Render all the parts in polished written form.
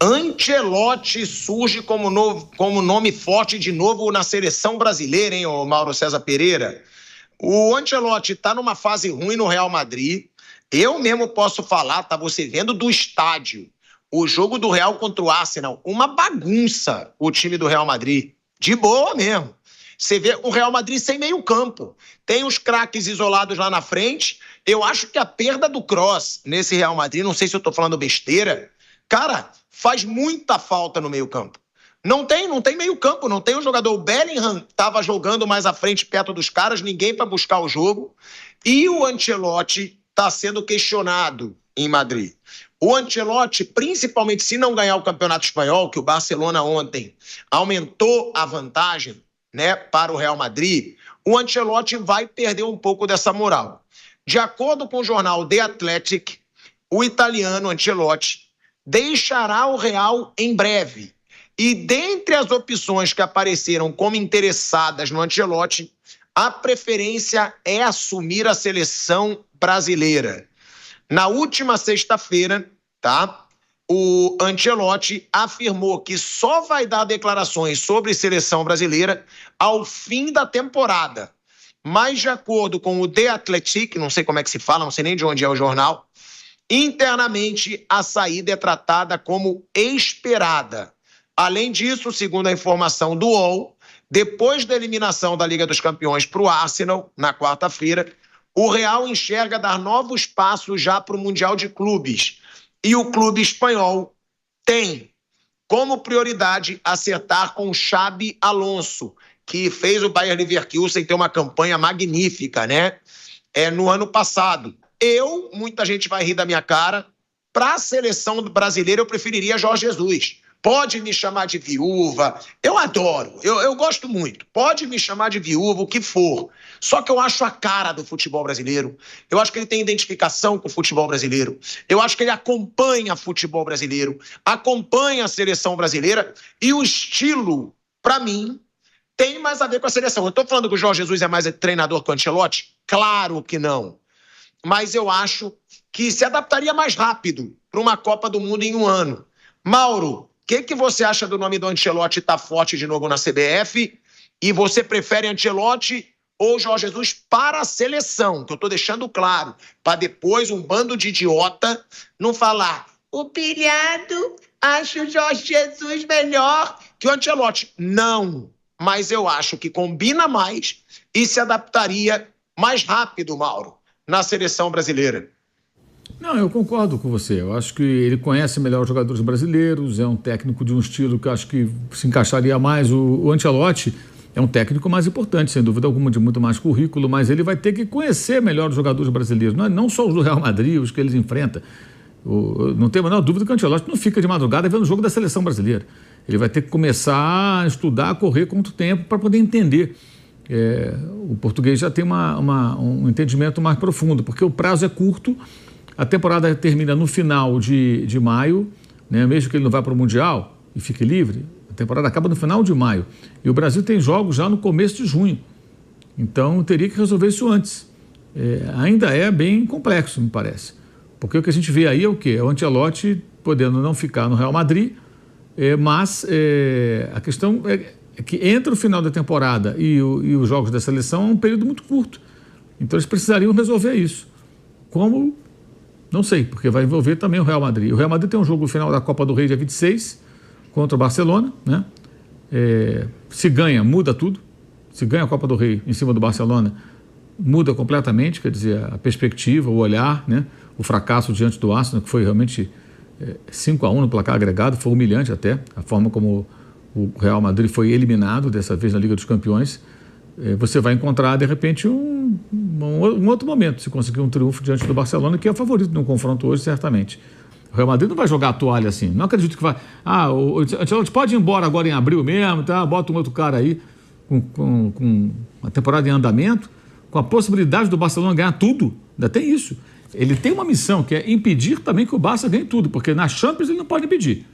Ancelotti surge como nome forte de novo na seleção brasileira, hein, o Mauro César Pereira? O Ancelotti está numa fase ruim no Real Madrid. Eu mesmo posso falar, tá você vendo do estádio, o jogo do Real contra o Arsenal, uma bagunça o time do Real Madrid. De boa mesmo. Você vê o Real Madrid sem meio campo. Tem os craques isolados lá na frente. Eu acho que a perda do Kroos nesse Real Madrid, não sei se eu tô falando besteira, cara, faz muita falta no meio campo. Não tem meio campo, não tem um jogador. O Bellingham estava jogando mais à frente, perto dos caras, ninguém para buscar o jogo. E o Ancelotti está sendo questionado em Madrid. O Ancelotti, principalmente se não ganhar o Campeonato Espanhol, que o Barcelona ontem aumentou a vantagem, né, para o Real Madrid, o Ancelotti vai perder um pouco dessa moral. De acordo com o jornal The Athletic, o italiano Ancelotti deixará o Real em breve. E dentre as opções que apareceram como interessadas no Ancelotti, a preferência é assumir a seleção brasileira. Na última sexta-feira, tá? O Ancelotti afirmou que só vai dar declarações sobre seleção brasileira ao fim da temporada. Mas, de acordo com o The Athletic, não sei como é que se fala, não sei nem de onde é o jornal, internamente a saída é tratada como esperada. Além disso, segundo a informação do UOL, depois da eliminação da Liga dos Campeões para o Arsenal, na quarta-feira, o Real enxerga dar novos passos já para o Mundial de Clubes. E o clube espanhol tem como prioridade acertar com Xabi Alonso, que fez o Bayer Leverkusen ter uma campanha magnífica, né? No ano passado. Muita gente vai rir da minha cara, para a seleção brasileira eu preferiria Jorge Jesus. Pode me chamar de viúva, eu adoro, eu gosto muito. Pode me chamar de viúva, o que for. Só que eu acho a cara do futebol brasileiro. Eu acho que ele tem identificação com o futebol brasileiro. Eu acho que ele acompanha o futebol brasileiro, acompanha a seleção brasileira e o estilo, para mim, tem mais a ver com a seleção. Eu estou falando que o Jorge Jesus é mais treinador que o Ancelotti? Claro que não. Mas eu acho que se adaptaria mais rápido para uma Copa do Mundo em um ano. Mauro, o que você acha do nome do Ancelotti estar forte de novo na CBF? E você prefere Ancelotti ou Jorge Jesus para a seleção? Que eu estou deixando claro, para depois um bando de idiota não falar o pilhado acha o Jorge Jesus melhor que o Ancelotti. Não, mas eu acho que combina mais e se adaptaria mais rápido, Mauro, na seleção brasileira. Não, eu concordo com você. Eu acho que ele conhece melhor os jogadores brasileiros, é um técnico de um estilo que eu acho que se encaixaria mais. O Ancelotti é um técnico mais importante, sem dúvida alguma, de muito mais currículo, mas ele vai ter que conhecer melhor os jogadores brasileiros, não só os do Real Madrid, os que eles enfrentam. Não tenho a menor dúvida que o Ancelotti não fica de madrugada vendo o jogo da seleção brasileira. Ele vai ter que começar a estudar, a correr com muito tempo para poder entender. O português já tem um entendimento mais profundo, porque o prazo é curto. A temporada termina no final de maio, né? Mesmo que ele não vá para o Mundial e fique livre, a temporada acaba no final de maio. E o Brasil tem jogos já no começo de junho. Então, teria que resolver isso antes. Ainda é bem complexo, me parece. Porque o que a gente vê aí é o quê? É o Ancelotti podendo não ficar no Real Madrid, mas a questão é que entre o final da temporada e os jogos da seleção é um período muito curto. Então, eles precisariam resolver isso. Como... Não sei, porque vai envolver também o Real Madrid. O Real Madrid tem um jogo final da Copa do Rei dia 26 contra o Barcelona, né? Se ganha, muda tudo. Se ganha a Copa do Rei em cima do Barcelona, muda completamente, quer dizer, a perspectiva, o olhar, né? O fracasso diante do Arsenal, que foi realmente 5-1 no placar agregado, foi humilhante até, a forma como o Real Madrid foi eliminado, dessa vez na Liga dos Campeões. Você vai encontrar, de repente, um outro momento, se conseguir um triunfo diante do Barcelona, que é o favorito no confronto hoje, certamente. O Real Madrid não vai jogar a toalha assim. Não acredito que vai... o Ancelotti pode ir embora agora em abril mesmo, tá? Bota um outro cara aí com a temporada em andamento, com a possibilidade do Barcelona ganhar tudo. Ainda tem isso. Ele tem uma missão, que é impedir também que o Barça ganhe tudo, porque na Champions ele não pode impedir.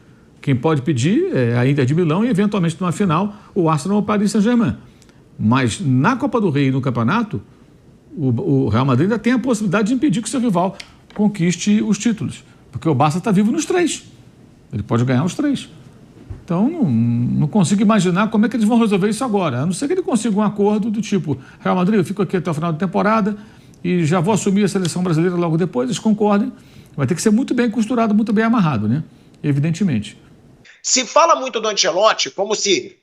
Quem pode pedir é a Inter de Milão e, eventualmente, numa final, o Arsenal ou o Paris Saint-Germain. Mas na Copa do Rei e no campeonato, o Real Madrid ainda tem a possibilidade de impedir que seu rival conquiste os títulos. Porque o Barça está vivo nos três. Ele pode ganhar os 3. Então, não consigo imaginar como é que eles vão resolver isso agora. A não ser que ele consiga um acordo do tipo, Real Madrid, eu fico aqui até o final da temporada e já vou assumir a seleção brasileira logo depois, eles concordem. Vai ter que ser muito bem costurado, muito bem amarrado, né? Evidentemente. Se fala muito do Ancelotti como se,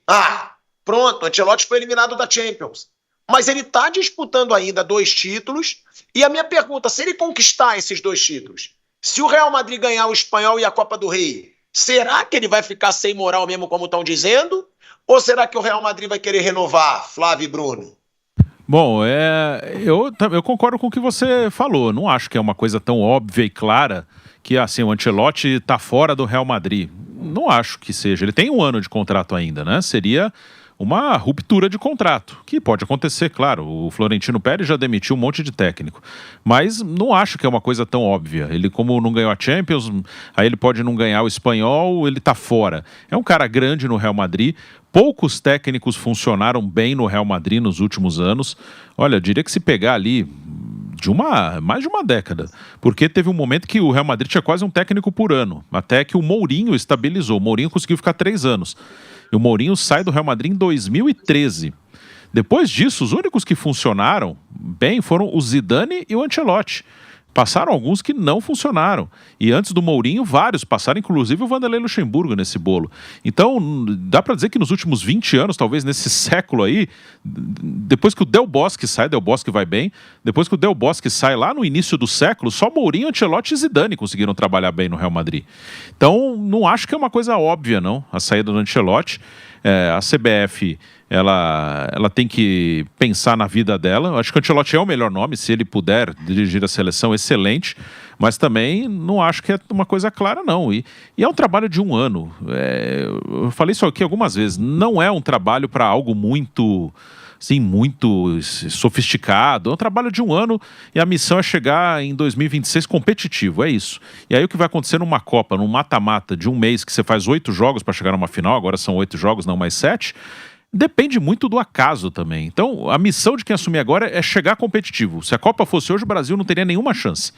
pronto, o Ancelotti foi eliminado da Champions. Mas ele está disputando ainda 2 títulos. E a minha pergunta, se ele conquistar esses 2 títulos, se o Real Madrid ganhar o Espanhol e a Copa do Rei, será que ele vai ficar sem moral mesmo, como estão dizendo? Ou será que o Real Madrid vai querer renovar, Flávio e Bruno? Bom, eu concordo com o que você falou. Não acho que é uma coisa tão óbvia e clara que assim, o Ancelotti está fora do Real Madrid. Não acho que seja. Ele tem 1 ano de contrato ainda, né? Seria uma ruptura de contrato, que pode acontecer, claro. O Florentino Pérez já demitiu um monte de técnico, mas não acho que é uma coisa tão óbvia. Ele, como não ganhou a Champions, aí ele pode não ganhar o Espanhol, ele tá fora. É um cara grande no Real Madrid, poucos técnicos funcionaram bem no Real Madrid nos últimos anos. Olha, eu diria que se pegar ali mais de uma década, porque teve um momento que o Real Madrid tinha quase um técnico por ano, até que o Mourinho estabilizou. O Mourinho conseguiu ficar 3 anos. E o Mourinho sai do Real Madrid em 2013. Depois disso, os únicos que funcionaram bem foram o Zidane e o Ancelotti. Passaram alguns que não funcionaram. E antes do Mourinho, vários passaram, inclusive o Vanderlei Luxemburgo nesse bolo. Então, dá para dizer que nos últimos 20 anos, talvez nesse século aí, depois que o Del Bosque sai, Del Bosque vai bem, depois que o Del Bosque sai lá no início do século, só Mourinho, Ancelotti e Zidane conseguiram trabalhar bem no Real Madrid. Então, não acho que é uma coisa óbvia, não, a saída do Ancelotti. A CBF, ela tem que pensar na vida dela. Eu acho que o Ancelotti é o melhor nome, se ele puder dirigir a seleção, excelente, mas também não acho que é uma coisa clara, não. E é um trabalho de 1 ano. Eu falei isso aqui algumas vezes, não é um trabalho para algo muito sofisticado. É um trabalho de 1 ano e a missão é chegar em 2026 competitivo, é isso. E aí o que vai acontecer numa Copa, num mata-mata de 1 mês, que você faz 8 jogos para chegar numa final, agora são 8 jogos, não mais 7, depende muito do acaso também. Então, a missão de quem assumir agora é chegar competitivo. Se a Copa fosse hoje, o Brasil não teria nenhuma chance.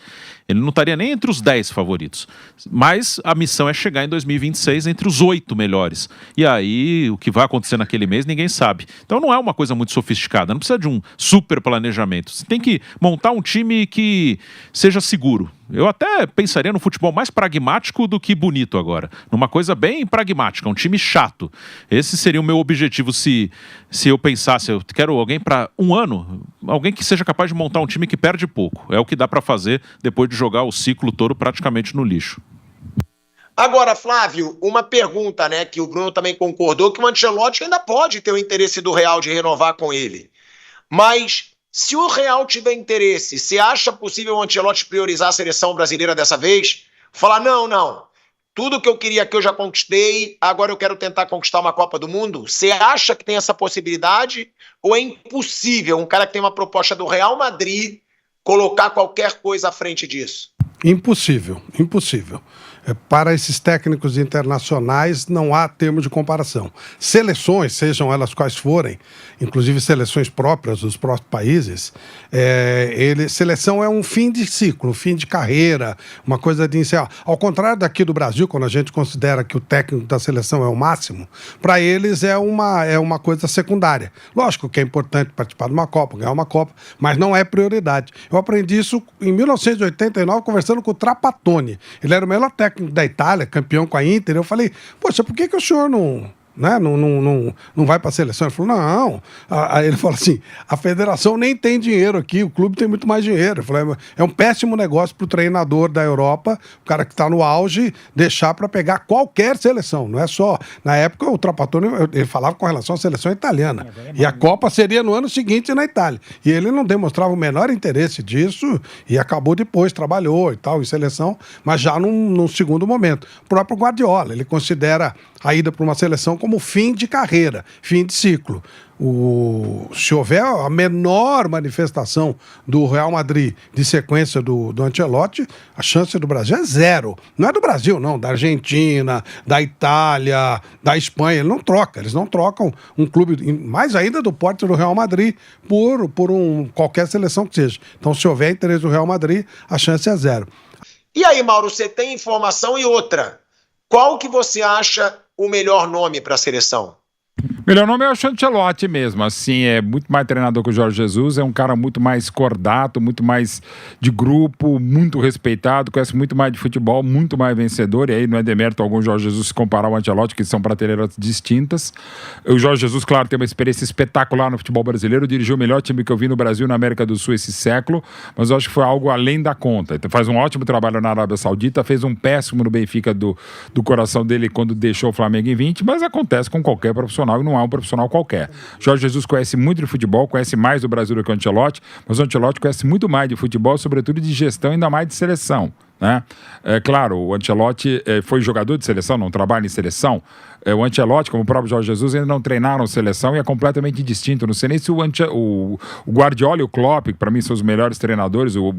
Ele não estaria nem entre os 10 favoritos. Mas a missão é chegar em 2026 entre os 8 melhores. E aí, o que vai acontecer naquele mês, ninguém sabe. Então, não é uma coisa muito sofisticada. Não precisa de um super planejamento. Você tem que montar um time que seja seguro. Eu até pensaria no futebol mais pragmático do que bonito agora. Numa coisa bem pragmática, um time chato. Esse seria o meu objetivo se eu pensasse, eu quero alguém para 1 ano, alguém que seja capaz de montar um time que perde pouco. É o que dá para fazer depois de jogar o ciclo todo praticamente no lixo. Agora, Flávio, uma pergunta, né, que o Bruno também concordou, que o Ancelotti ainda pode ter o interesse do Real de renovar com ele. Mas se o Real tiver interesse, você acha possível o Ancelotti priorizar a seleção brasileira dessa vez? Falar, não, tudo que eu queria aqui eu já conquistei, agora eu quero tentar conquistar uma Copa do Mundo? Você acha que tem essa possibilidade? Ou é impossível um cara que tem uma proposta do Real Madrid colocar qualquer coisa à frente disso? Impossível. Para esses técnicos internacionais não há termo de comparação. Seleções, sejam elas quais forem, inclusive seleções próprias dos próprios países, seleção é um fim de ciclo, um fim de carreira, uma coisa de encerrar. Ao contrário daqui do Brasil, quando a gente considera que o técnico da seleção é o máximo, para eles é uma coisa secundária. Lógico que é importante participar de uma Copa, ganhar uma Copa, mas não é prioridade. Eu aprendi isso em 1989, conversando com o Trapattoni. Ele era o melhor técnico da Itália, campeão com a Inter. Eu falei, poxa, por que o senhor não vai para a seleção? Ele falou, não. Aí ele falou assim, a federação nem tem dinheiro aqui, o clube tem muito mais dinheiro. Eu falei, é um péssimo negócio para o treinador da Europa, o cara que está no auge, deixar para pegar qualquer seleção, não é só. Na época, o Trapattoni, ele falava com relação à seleção italiana, e a Copa seria no ano seguinte na Itália. E ele não demonstrava o menor interesse disso, e acabou depois, trabalhou e tal, em seleção, mas já num segundo momento. O próprio Guardiola, ele considera a ida para uma seleção como fim de carreira, fim de ciclo. Se houver a menor manifestação do Real Madrid de sequência do Ancelotti, a chance do Brasil é 0. Não é do Brasil, não, da Argentina, da Itália, da Espanha. Eles não trocam um clube, mais ainda do porte do Real Madrid, por qualquer seleção que seja. Então, se houver interesse do Real Madrid, a chance é 0. E aí, Mauro, você tem informação e outra? Qual que você acha o melhor nome para a seleção? Melhor nome é o Ancelotti mesmo, assim, é muito mais treinador que o Jorge Jesus, é um cara muito mais cordato, muito mais de grupo, muito respeitado, conhece muito mais de futebol, muito mais vencedor, e aí não é demérito algum Jorge Jesus se comparar ao Ancelotti, que são prateleiras distintas. O Jorge Jesus, claro, tem uma experiência espetacular no futebol brasileiro, dirigiu o melhor time que eu vi no Brasil e na América do Sul esse século, mas eu acho que foi algo além da conta. Então faz um ótimo trabalho na Arábia Saudita, fez um péssimo no Benfica do coração dele quando deixou o Flamengo em 20, mas acontece com qualquer profissional e não é um profissional qualquer. Jorge Jesus conhece muito de futebol, conhece mais do Brasil do que o Ancelotti, mas o Ancelotti conhece muito mais de futebol, sobretudo de gestão, ainda mais de seleção, né? É claro, o Ancelotti foi jogador de seleção, não trabalha em seleção. O Ancelotti, como o próprio Jorge Jesus, ainda não treinaram seleção e é completamente distinto. Não sei nem se o Guardiola e o Klopp, que para mim são os melhores treinadores, o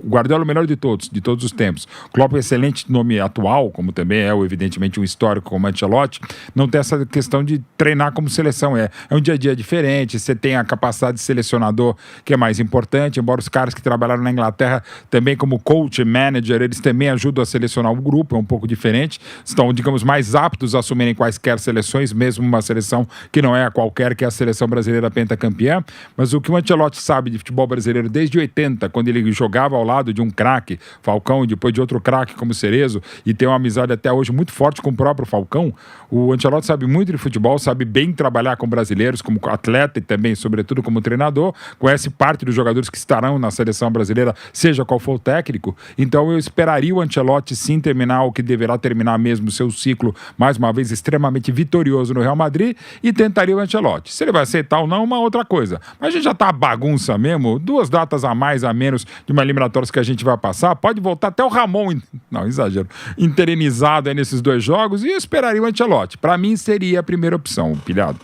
Guardiola é o melhor de todos os tempos. O Klopp é um excelente nome atual, como também é, evidentemente, um histórico como o Ancelotti. Não tem essa questão de treinar como seleção. É um dia a dia diferente, você tem a capacidade de selecionador que é mais importante, embora os caras que trabalharam na Inglaterra também como coach, manager, eles também ajudam a selecionar o grupo, é um pouco diferente. Estão, digamos, mais aptos a assumirem quaisquer seleções, mesmo uma seleção que não é a qualquer, que é a seleção brasileira pentacampeã. Mas o que o Ancelotti sabe de futebol brasileiro desde 80, quando ele jogava ao lado de um craque, Falcão, e depois de outro craque como Cerezo, e tem uma amizade até hoje muito forte com o próprio Falcão, o Ancelotti sabe muito de futebol, sabe bem trabalhar com brasileiros como atleta e também, sobretudo, como treinador, conhece parte dos jogadores que estarão na seleção brasileira, seja qual for o técnico. Então eu esperaria o Ancelotti sim terminar o que deverá terminar mesmo seu ciclo, mais uma vez, extremamente vitorioso no Real Madrid, e tentaria o Ancelotti. Se ele vai aceitar ou não, uma outra coisa. Mas a gente já tá bagunça mesmo, 2 datas a mais, a menos de uma eliminatória que a gente vai passar, pode voltar até o Ramon, não, exagero, interinizado aí nesses 2 jogos, e eu esperaria o Ancelotti. Para mim seria a primeira opção, pilhado.